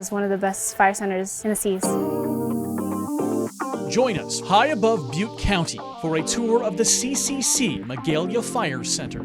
It's one of the best fire centers in the Seas. Join us high above Butte County for a tour of the CCC Magalia Fire Center.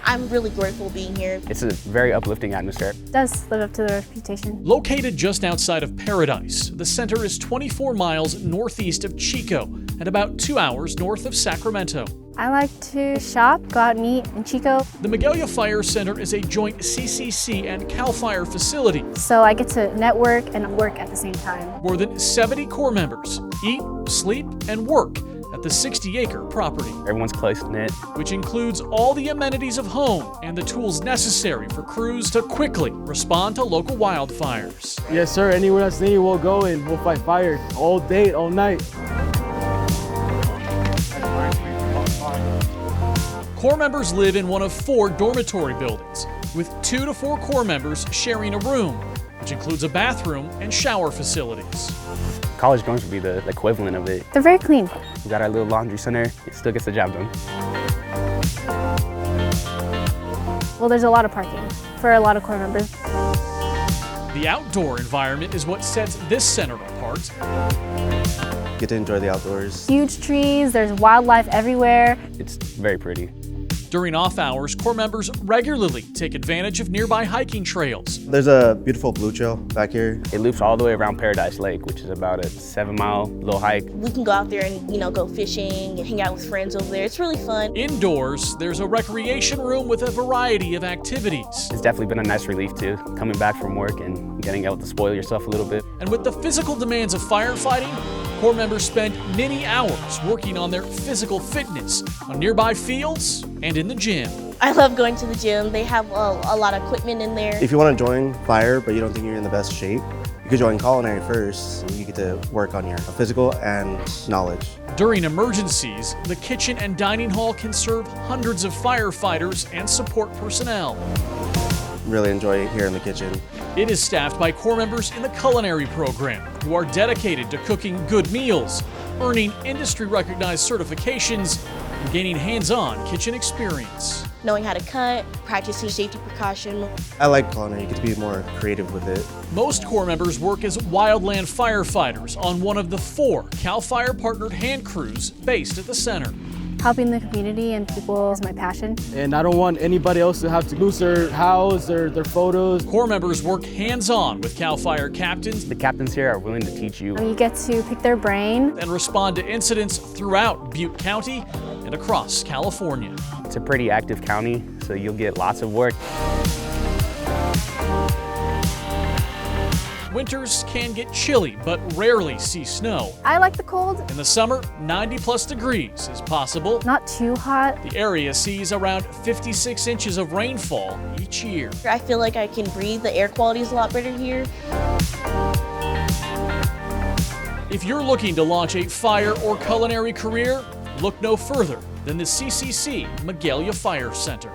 I'm really grateful being here. It's a very uplifting atmosphere. It does live up to the reputation. Located just outside of Paradise, the center is 24 miles northeast of Chico and about 2 hours north of Sacramento. I like to shop, go out and eat in Chico. The Magalia Fire Center is a joint CCC and CAL FIRE facility. So I get to network and work at the same time. More than 70 Corps members eat, sleep, and work at the 60-acre property, Everyone's close-knit. which includes all the amenities of home and the tools necessary for crews to quickly respond to local wildfires. Yes, sir. Anywhere that's needed, we'll go and we'll fight fire all day, all night. Corps members live in one of 4 dormitory buildings, with 2 to 4 Corps members sharing a room, which includes a bathroom and shower facilities. College dorms would be the equivalent of it. They're very clean. We got our little laundry center. It still gets the job done. Well, there's a lot of parking for a lot of Corps members. The outdoor environment is what sets this center apart. Get to enjoy the outdoors. Huge trees, there's wildlife everywhere. It's very pretty. During off hours, Corps members regularly take advantage of nearby hiking trails. There's a beautiful blue trail back here. It loops all the way around Paradise Lake, which is about a 7-mile little hike. We can go out there and, go fishing and hang out with friends over there. It's really fun. Indoors, there's a recreation room with a variety of activities. It's definitely been a nice relief too, coming back from work and getting able to spoil yourself a little bit. And with the physical demands of firefighting, Corps members spend many hours working on their physical fitness on nearby fields and in the gym. I love going to the gym. They have a lot of equipment in there. If you want to join fire, but you don't think you're in the best shape, you could join culinary first. And you get to work on your physical and knowledge. During emergencies, the kitchen and dining hall can serve hundreds of firefighters and support personnel. Really enjoy it here in the kitchen. It is staffed by Corps members in the culinary program who are dedicated to cooking good meals, earning industry-recognized certifications, and gaining hands-on kitchen experience. Knowing how to cut, practicing safety precaution. I like culinary. You get to be more creative with it. Most Corps members work as wildland firefighters on one of the 4 CAL FIRE partnered hand crews based at the center. Helping the community and people is my passion. And I don't want anybody else to have to lose their house or their photos. Corps members work hands-on with CAL FIRE captains The captains here are willing to teach you. You get to pick their brain. and respond to incidents throughout Butte County and across California. It's a pretty active county, so you'll get lots of work. Winters can get chilly, but rarely see snow. I like the cold, In the summer, 90+ degrees is possible. not too hot. The area sees around 56 inches of rainfall each year. I feel like I can breathe. The air quality is a lot better here. If you're looking to launch a fire or culinary career, look no further than the CCC Magalia Fire Center.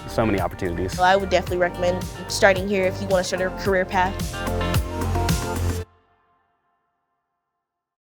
So many opportunities. So I would definitely recommend starting here if you want to start a career path.